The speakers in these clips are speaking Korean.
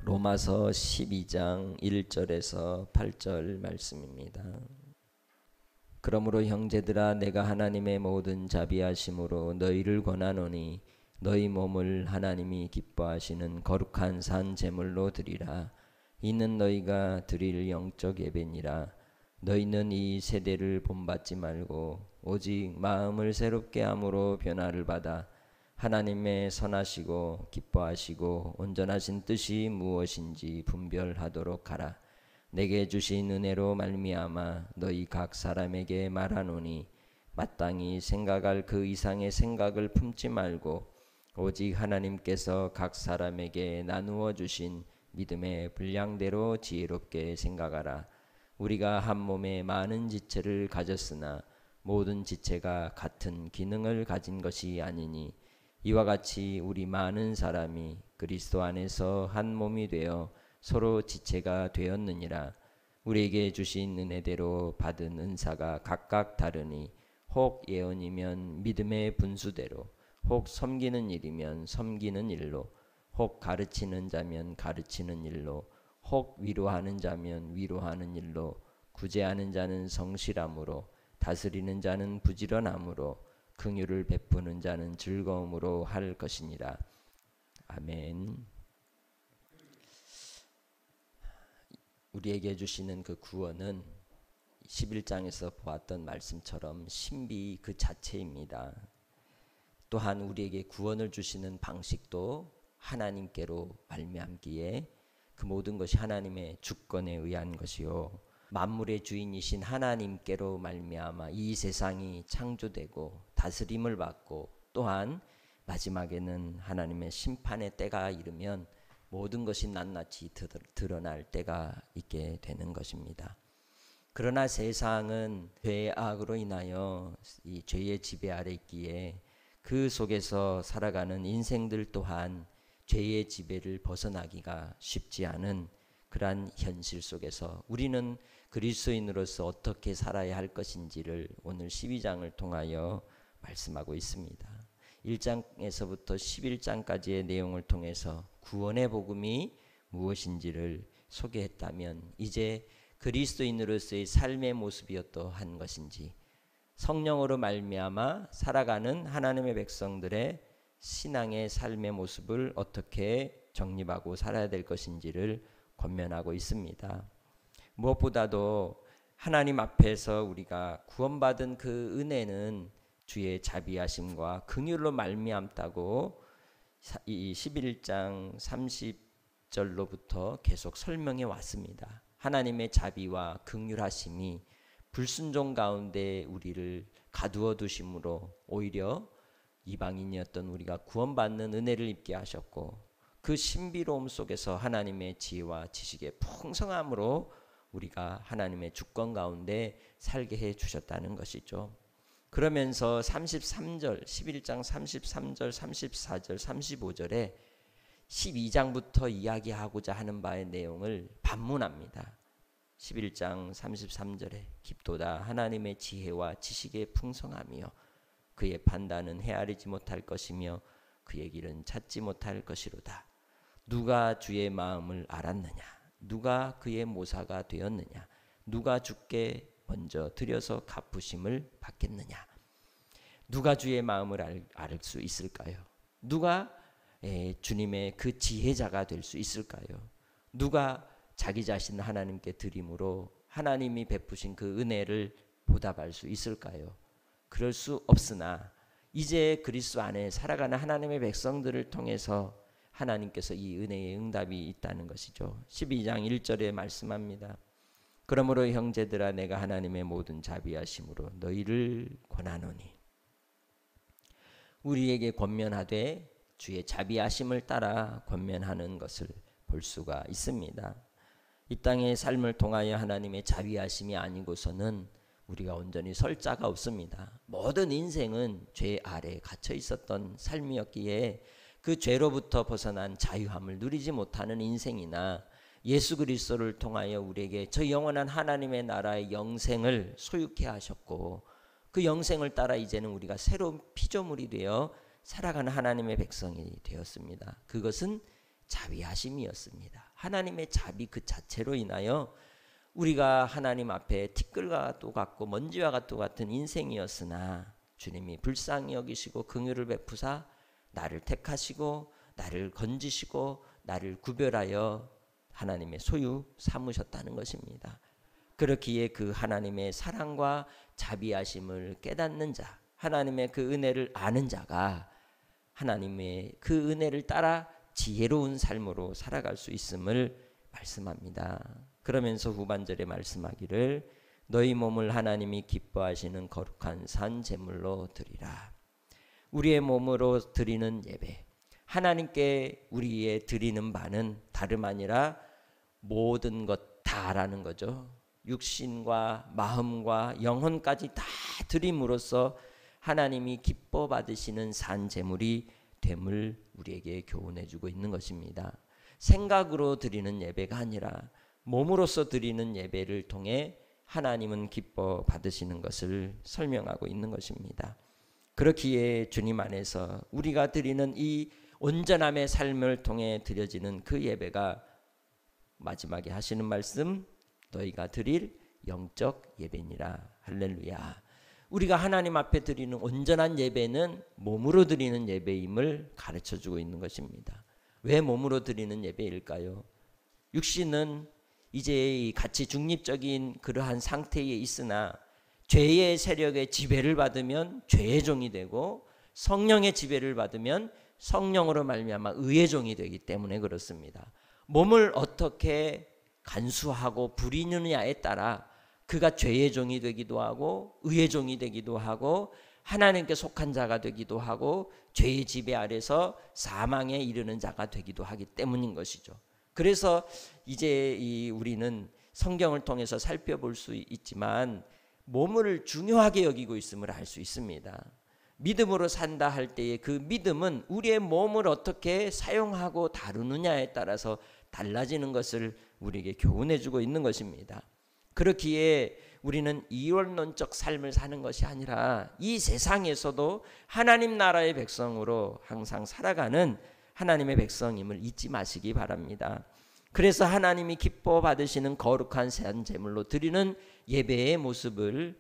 로마서 12장 1절에서 8절 말씀입니다. 그러므로 형제들아 내가 하나님의 모든 자비하심으로 너희를 권하노니 너희 몸을 하나님이 기뻐하시는 거룩한 산 제물로 드리라. 이는 너희가 드릴 영적 예배니라. 너희는 이 세대를 본받지 말고 오직 마음을 새롭게 함으로 변화를 받아 하나님의 선하시고 기뻐하시고 온전하신 뜻이 무엇인지 분별하도록 하라. 내게 주신 은혜로 말미암아 너희 각 사람에게 말하노니 마땅히 생각할 그 이상의 생각을 품지 말고 오직 하나님께서 각 사람에게 나누어 주신 믿음의 분량대로 지혜롭게 생각하라. 우리가 한 몸에 많은 지체를 가졌으나 모든 지체가 같은 기능을 가진 것이 아니니 이와 같이 우리 많은 사람이 그리스도 안에서 한 몸이 되어 서로 지체가 되었느니라. 우리에게 주신 은혜대로 받은 은사가 각각 다르니 혹 예언이면 믿음의 분수대로, 혹 섬기는 일이면 섬기는 일로, 혹 가르치는 자면 가르치는 일로, 혹 위로하는 자면 위로하는 일로, 구제하는 자는 성실함으로, 다스리는 자는 부지런함으로, 긍휼을 베푸는 자는 즐거움으로 할 것이니라. 아멘. 우리에게 주시는 그 구원은 11장에서 보았던 말씀처럼 신비 그 자체입니다. 또한 우리에게 구원을 주시는 방식도 하나님께로 말미암기에 그 모든 것이 하나님의 주권에 의한 것이요 만물의 주인이신 하나님께로 말미암아 이 세상이 창조되고 다스림을 받고 또한 마지막에는 하나님의 심판의 때가 이르면 모든 것이 낱낱이 드러날 때가 있게 되는 것입니다. 그러나 세상은 죄의 악으로 인하여 이 죄의 지배 아래 있기에 그 속에서 살아가는 인생들 또한 죄의 지배를 벗어나기가 쉽지 않은 그러한 현실 속에서 우리는 그리스도인으로서 어떻게 살아야 할 것인지를 오늘 12장을 통하여 말씀하고 있습니다. 1장에서부터 11장까지의 내용을 통해서 구원의 복음이 무엇인지를 소개했다면 이제 그리스도인으로서의 삶의 모습이 어떠한 것인지 성령으로 말미암아 살아가는 하나님의 백성들의 신앙의 삶의 모습을 어떻게 정립하고 살아야 될 것인지를 권면하고 있습니다. 무엇보다도 하나님 앞에서 우리가 구원받은 그 은혜는 주의 자비하심과 긍휼로 말미암다고 이 11장 30절로부터 계속 설명해 왔습니다. 하나님의 자비와 긍휼하심이 불순종 가운데 우리를 가두어 두심으로 오히려 이방인이었던 우리가 구원받는 은혜를 입게 하셨고 그 신비로움 속에서 하나님의 지혜와 지식의 풍성함으로 우리가 하나님의 주권 가운데 살게 해 주셨다는 것이죠. 그러면서 33절, 11장 33절, 34절, 35절에 12장부터 이야기하고자 하는 바의 내용을 반문합니다. 11장 33절에 깊도다 하나님의 지혜와 지식의 풍성함이요 그의 판단은 헤아리지 못할 것이며 그의 길은 찾지 못할 것이로다. 누가 주의 마음을 알았느냐? 누가 그의 모사가 되었느냐? 누가 주께 먼저 드려서 갚으심을 받겠느냐? 누가 주의 마음을 알 수 있을까요? 누가 주님의 그 지혜자가 될 수 있을까요? 누가 자기 자신을 하나님께 드림으로 하나님이 베푸신 그 은혜를 보답할 수 있을까요? 그럴 수 없으나 이제 그리스도 안에 살아가는 하나님의 백성들을 통해서 하나님께서 이 은혜의 응답이 있다는 것이죠. 12장 1절에 말씀합니다. 그러므로 형제들아 내가 하나님의 모든 자비하심으로 너희를 권하노니 우리에게 권면하되 주의 자비하심을 따라 권면하는 것을 볼 수가 있습니다. 이 땅의 삶을 통하여 하나님의 자비하심이 아니고서는 우리가 온전히 설 자가 없습니다. 모든 인생은 죄 아래에 갇혀 있었던 삶이었기에 그 죄로부터 벗어난 자유함을 누리지 못하는 인생이나 예수 그리스도를 통하여 우리에게 저 영원한 하나님의 나라의 영생을 소유케 하셨고 그 영생을 따라 이제는 우리가 새로운 피조물이 되어 살아가는 하나님의 백성이 되었습니다. 그것은 자비하심이었습니다. 하나님의 자비 그 자체로 인하여 우리가 하나님 앞에 티끌과 똑같고 먼지와 똑같은 인생이었으나 주님이 불쌍히 여기시고 긍휼을 베푸사 나를 택하시고 나를 건지시고 나를 구별하여 하나님의 소유 삼으셨다는 것입니다. 그렇기에 그 하나님의 사랑과 자비하심을 깨닫는 자, 하나님의 그 은혜를 아는 자가 하나님의 그 은혜를 따라 지혜로운 삶으로 살아갈 수 있음을 말씀합니다. 그러면서 후반절에 말씀하기를 너희 몸을 하나님이 기뻐하시는 거룩한 산 제물로 드리라. 우리의 몸으로 드리는 예배, 하나님께 우리의 드리는 바는 다름 아니라 모든 것 다라는 거죠. 육신과 마음과 영혼까지 다 드림으로써 하나님이 기뻐 받으시는 산 제물이 됨을 우리에게 교훈해 주고 있는 것입니다. 생각으로 드리는 예배가 아니라 몸으로서 드리는 예배를 통해 하나님은 기뻐 받으시는 것을 설명하고 있는 것입니다. 그렇기에 주님 안에서 우리가 드리는 이 온전함의 삶을 통해 드려지는 그 예배가 마지막에 하시는 말씀, 너희가 드릴 영적 예배니라. 할렐루야. 우리가 하나님 앞에 드리는 온전한 예배는 몸으로 드리는 예배임을 가르쳐주고 있는 것입니다. 왜 몸으로 드리는 예배일까요? 육신은 이제 같이 중립적인 그러한 상태에 있으나 죄의 세력의 지배를 받으면 죄의 종이 되고 성령의 지배를 받으면 성령으로 말미암아 의의 종이 되기 때문에 그렇습니다. 몸을 어떻게 간수하고 부리느냐에 따라 그가 죄의 종이 되기도 하고 의의 종이 되기도 하고 하나님께 속한 자가 되기도 하고 죄의 지배 아래서 사망에 이르는 자가 되기도 하기 때문인 것이죠. 그래서 이제 우리는 성경을 통해서 살펴볼 수 있지만 몸을 중요하게 여기고 있음을 알 수 있습니다. 믿음으로 산다 할 때의 그 믿음은 우리의 몸을 어떻게 사용하고 다루느냐에 따라서 달라지는 것을 우리에게 교훈해 주고 있는 것입니다. 그렇기에 우리는 이원론적 삶을 사는 것이 아니라 이 세상에서도 하나님 나라의 백성으로 항상 살아가는 하나님의 백성임을 잊지 마시기 바랍니다. 그래서 하나님이 기뻐 받으시는 거룩한 산 제물로 드리는 예배의 모습을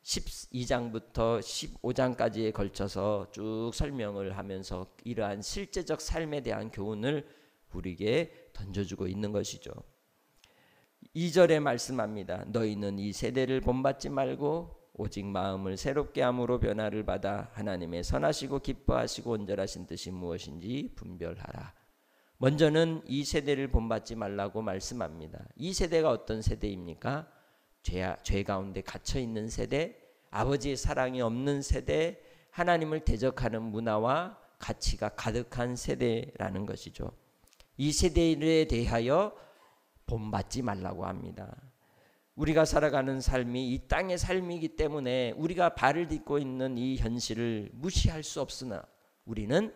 12장부터 15장까지에 걸쳐서 쭉 설명을 하면서 이러한 실제적 삶에 대한 교훈을 우리에게 던져주고 있는 것이죠. 2절에 말씀합니다. 너희는 이 세대를 본받지 말고 오직 마음을 새롭게 함으로 변화를 받아 하나님의 선하시고 기뻐하시고 온전하신 뜻이 무엇인지 분별하라. 먼저는 이 세대를 본받지 말라고 말씀합니다. 이 세대가 어떤 세대입니까? 죄 가운데 갇혀 있는 세대, 아버지의 사랑이 없는 세대, 하나님을 대적하는 문화와 가치가 가득한 세대라는 것이죠. 이 세대에 대하여 본받지 말라고 합니다. 우리가 살아가는 삶이 이 땅의 삶이기 때문에 우리가 발을 딛고 있는 이 현실을 무시할 수 없으나 우리는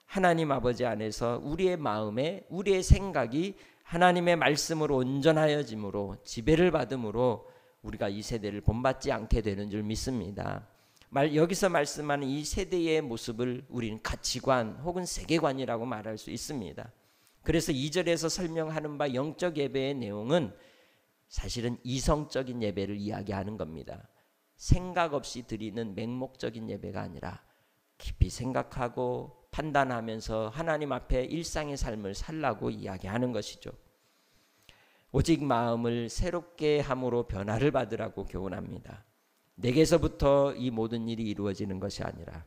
하나님 아버지 안에서 우리의 마음에 우리의 생각이 하나님의 말씀으로 온전하여짐으로 지배를 받음으로 우리가 이 세대를 본받지 않게 되는 줄 믿습니다. 여기서 말씀하는 이 세대의 모습을 우리는 가치관 혹은 세계관이라고 말할 수 있습니다. 그래서 2절에서 설명하는 바 영적 예배의 내용은 사실은 이성적인 예배를 이야기하는 겁니다. 생각 없이 드리는 맹목적인 예배가 아니라 깊이 생각하고 판단하면서 하나님 앞에 일상의 삶을 살라고 이야기하는 것이죠. 오직 마음을 새롭게 함으로 변화를 받으라고 교훈합니다. 내게서부터 이 모든 일이 이루어지는 것이 아니라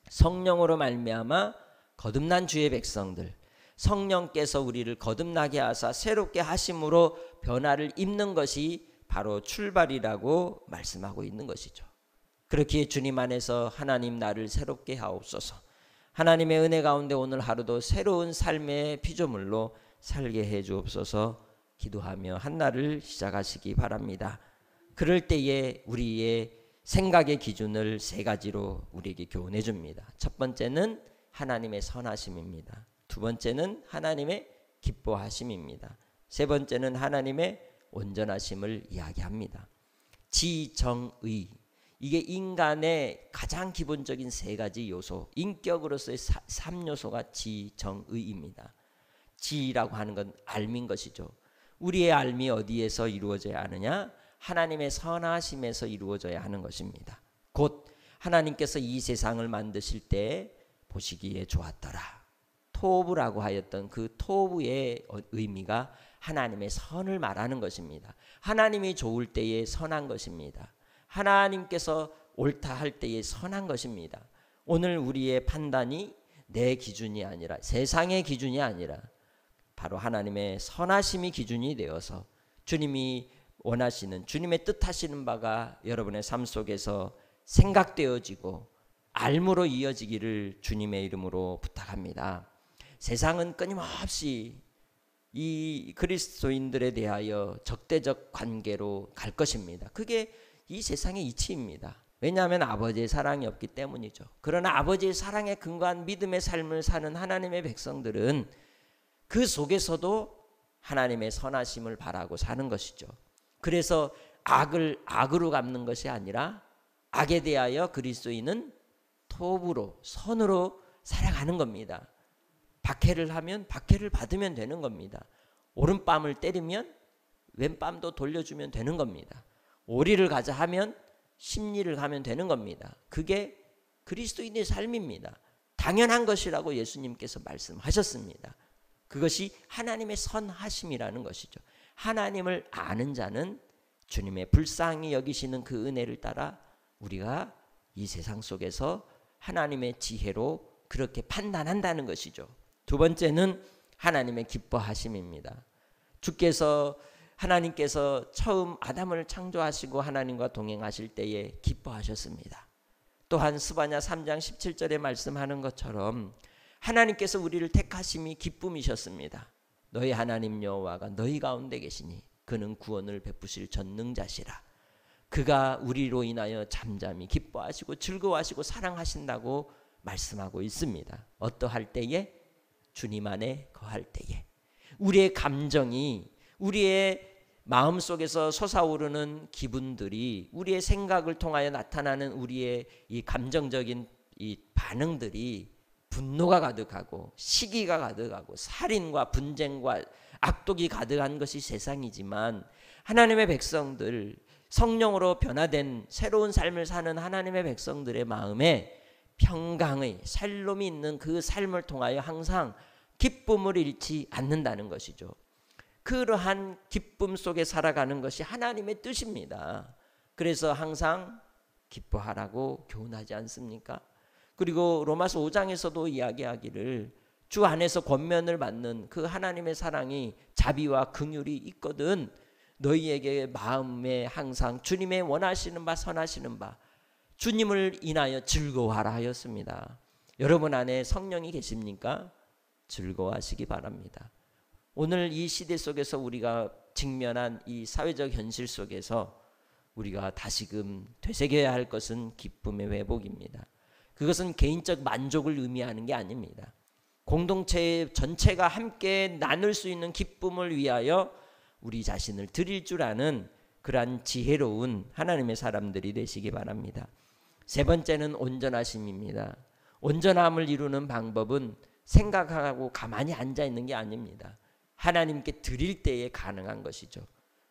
성령으로 말미암아 거듭난 주의 백성들, 성령께서 우리를 거듭나게 하사 새롭게 하심으로 변화를 입는 것이 바로 출발이라고 말씀하고 있는 것이죠. 그렇기에 주님 안에서 하나님 나를 새롭게 하옵소서. 하나님의 은혜 가운데 오늘 하루도 새로운 삶의 피조물로 살게 해 주옵소서 기도하며 한 날을 시작하시기 바랍니다. 그럴 때에 우리의 생각의 기준을 세 가지로 우리에게 교훈해 줍니다. 첫 번째는 하나님의 선하심입니다. 두 번째는 하나님의 기뻐하심입니다. 세 번째는 하나님의 온전하심을 이야기합니다. 지정의, 이게 인간의 가장 기본적인 세 가지 요소, 인격으로서의 3요소가 지정의입니다. 지라고 하는 건 알민 것이죠. 우리의 알미 어디에서 이루어져야 하느냐? 하나님의 선하심에서 이루어져야 하는 것입니다. 곧 하나님께서 이 세상을 만드실 때 보시기에 좋았더라. 토부라고 하였던 그 토부의 의미가 하나님의 선을 말하는 것입니다. 하나님이 좋을 때에 선한 것입니다. 하나님께서 옳다 할 때에 선한 것입니다. 오늘 우리의 판단이 내 기준이 아니라, 세상의 기준이 아니라 바로 하나님의 선하심이 기준이 되어서 주님이 원하시는, 주님의 뜻하시는 바가 여러분의 삶 속에서 생각되어지고 알므로 이어지기를 주님의 이름으로 부탁합니다. 세상은 끊임없이 이 그리스도인들에 대하여 적대적 관계로 갈 것입니다. 그게 이 세상의 이치입니다. 왜냐하면 아버지의 사랑이 없기 때문이죠. 그러나 아버지의 사랑에 근거한 믿음의 삶을 사는 하나님의 백성들은 그 속에서도 하나님의 선하심을 바라고 사는 것이죠. 그래서 악을 악으로 갚는 것이 아니라 악에 대하여 그리스도인은 토부로, 선으로 살아가는 겁니다. 박해를 하면 박해를 받으면 되는 겁니다. 오른뺨을 때리면 왼뺨도 돌려주면 되는 겁니다. 오리를 가자 하면 십리를 가면 되는 겁니다. 그게 그리스도인의 삶입니다. 당연한 것이라고 예수님께서 말씀하셨습니다. 그것이 하나님의 선하심이라는 것이죠. 하나님을 아는 자는 주님의 불쌍히 여기시는 그 은혜를 따라 우리가 이 세상 속에서 하나님의 지혜로 그렇게 판단한다는 것이죠. 두 번째는 하나님의 기뻐하심입니다. 하나님께서 처음 아담을 창조하시고 하나님과 동행하실 때에 기뻐하셨습니다. 또한 스바냐 3장 17절에 말씀하는 것처럼 하나님께서 우리를 택하심이 기쁨이셨습니다. 너희 하나님 여호와가 너희 가운데 계시니 그는 구원을 베푸실 전능자시라. 그가 우리로 인하여 잠잠히 기뻐하시고 즐거워하시고 사랑하신다고 말씀하고 있습니다. 어떠할 때에? 주님 안에 거할 때에. 우리의 감정이, 우리의 마음속에서 솟아오르는 기분들이, 우리의 생각을 통하여 나타나는 우리의 이 감정적인 이 반응들이 분노가 가득하고 시기가 가득하고 살인과 분쟁과 악독이 가득한 것이 세상이지만 하나님의 백성들, 성령으로 변화된 새로운 삶을 사는 하나님의 백성들의 마음에 평강의 샬롬이 있는 그 삶을 통하여 항상 기쁨을 잃지 않는다는 것이죠. 그러한 기쁨 속에 살아가는 것이 하나님의 뜻입니다. 그래서 항상 기뻐하라고 교훈하지 않습니까? 그리고 로마서 5장에서도 이야기하기를 주 안에서 권면을 받는 그 하나님의 사랑이 자비와 긍휼이 있거든 너희에게 마음에 항상 주님의 원하시는 바 선하시는 바 주님을 인하여 즐거워하라 하였습니다. 여러분 안에 성령이 계십니까? 즐거워하시기 바랍니다. 오늘 이 시대 속에서 우리가 직면한 이 사회적 현실 속에서 우리가 다시금 되새겨야 할 것은 기쁨의 회복입니다. 그것은 개인적 만족을 의미하는 게 아닙니다. 공동체 전체가 함께 나눌 수 있는 기쁨을 위하여 우리 자신을 드릴 줄 아는 그러한 지혜로운 하나님의 사람들이 되시기 바랍니다. 세 번째는 온전하심입니다. 온전함을 이루는 방법은 생각하고 가만히 앉아 있는 게 아닙니다. 하나님께 드릴 때에 가능한 것이죠.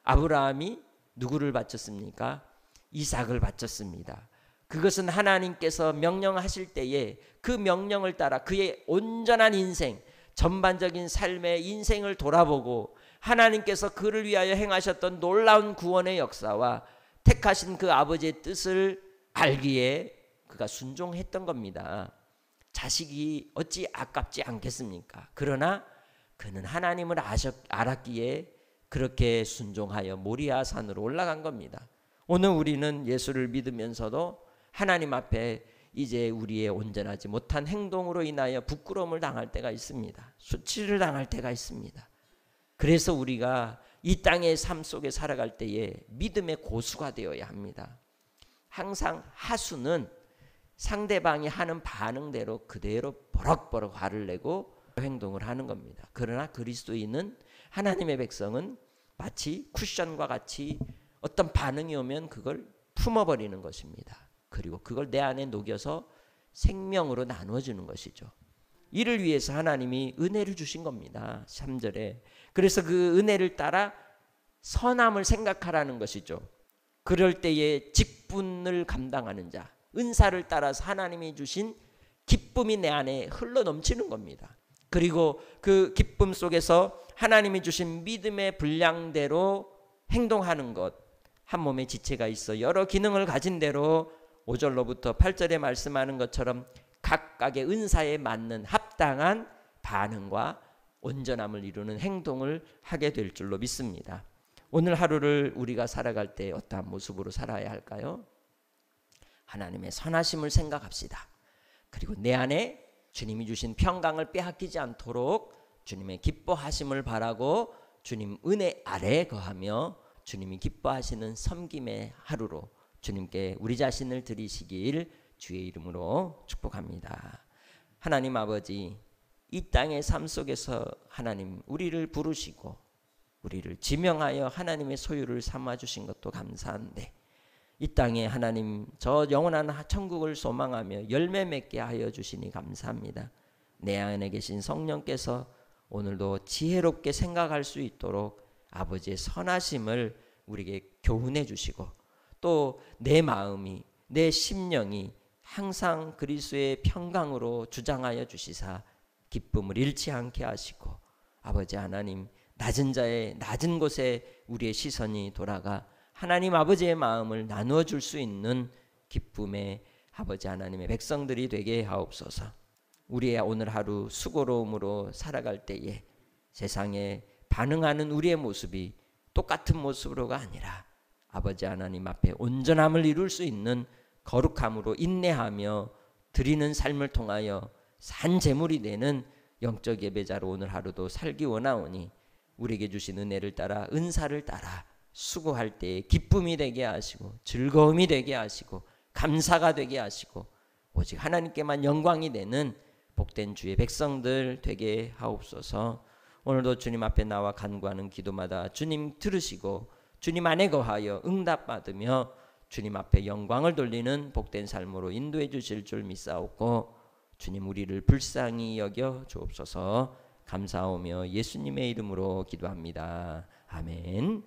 아브라함이 누구를 바쳤습니까? 이삭을 바쳤습니다. 그것은 하나님께서 명령하실 때에 그 명령을 따라 그의 온전한 인생, 전반적인 삶의 인생을 돌아보고 하나님께서 그를 위하여 행하셨던 놀라운 구원의 역사와 택하신 그 아버지의 뜻을 알기에 그가 순종했던 겁니다. 자식이 어찌 아깝지 않겠습니까? 그러나 그는 하나님을 알았기에 그렇게 순종하여 모리아 산으로 올라간 겁니다. 오늘 우리는 예수를 믿으면서도 하나님 앞에 이제 우리의 온전하지 못한 행동으로 인하여 부끄러움을 당할 때가 있습니다. 수치를 당할 때가 있습니다. 그래서 우리가 이 땅의 삶 속에 살아갈 때에 믿음의 고수가 되어야 합니다. 항상 하수는 상대방이 하는 반응대로 그대로 버럭버럭 화를 내고 행동을 하는 겁니다. 그러나 그리스도인은, 하나님의 백성은 마치 쿠션과 같이 어떤 반응이 오면 그걸 품어버리는 것입니다. 그리고 그걸 내 안에 녹여서 생명으로 나누어주는 것이죠. 이를 위해서 하나님이 은혜를 주신 겁니다. 3절에. 그래서 그 은혜를 따라 선함을 생각하라는 것이죠. 그럴 때에 직분을 감당하는 자, 은사를 따라서 하나님이 주신 기쁨이 내 안에 흘러 넘치는 겁니다. 그리고 그 기쁨 속에서 하나님이 주신 믿음의 분량대로 행동하는 것, 한 몸에 지체가 있어 여러 기능을 가진 대로 5절로부터 8절에 말씀하는 것처럼 각각의 은사에 맞는 합당한 반응과 온전함을 이루는 행동을 하게 될 줄로 믿습니다. 오늘 하루를 우리가 살아갈 때 어떠한 모습으로 살아야 할까요? 하나님의 선하심을 생각합시다. 그리고 내 안에 주님이 주신 평강을 빼앗기지 않도록 주님의 기뻐하심을 바라고 주님 은혜 아래 거하며 주님이 기뻐하시는 섬김의 하루로 주님께 우리 자신을 드리시길 주의 이름으로 축복합니다. 하나님 아버지, 이 땅의 삶 속에서 하나님 우리를 부르시고 우리를 지명하여 하나님의 소유를 삼아 주신 것도 감사한데, 이 땅에 하나님 저 영원한 천국을 소망하며 열매 맺게 하여 주시니 감사합니다. 내 안에 계신 성령께서 오늘도 지혜롭게 생각할 수 있도록 아버지의 선하심을 우리에게 교훈해 주시고, 또 내 마음이 내 심령이 항상 그리스도의 평강으로 주장하여 주시사 기쁨을 잃지 않게 하시고, 아버지 하나님 낮은 자의 낮은 곳에 우리의 시선이 돌아가 하나님 아버지의 마음을 나누어 줄 수 있는 기쁨의 아버지 하나님의 백성들이 되게 하옵소서. 우리의 오늘 하루 수고로움으로 살아갈 때에 세상에 반응하는 우리의 모습이 똑같은 모습으로가 아니라 아버지 하나님 앞에 온전함을 이룰 수 있는 거룩함으로 인내하며 드리는 삶을 통하여 산 제물이 되는 영적 예배자로 오늘 하루도 살기 원하오니, 우리에게 주신 은혜를 따라 은사를 따라 수고할 때에 기쁨이 되게 하시고 즐거움이 되게 하시고 감사가 되게 하시고 오직 하나님께만 영광이 되는 복된 주의 백성들 되게 하옵소서. 오늘도 주님 앞에 나와 간구하는 기도마다 주님 들으시고 주님 안에 거하여 응답받으며 주님 앞에 영광을 돌리는 복된 삶으로 인도해 주실 줄 믿사옵고, 주님 우리를 불쌍히 여겨 주옵소서. 감사하오며 예수님의 이름으로 기도합니다. 아멘.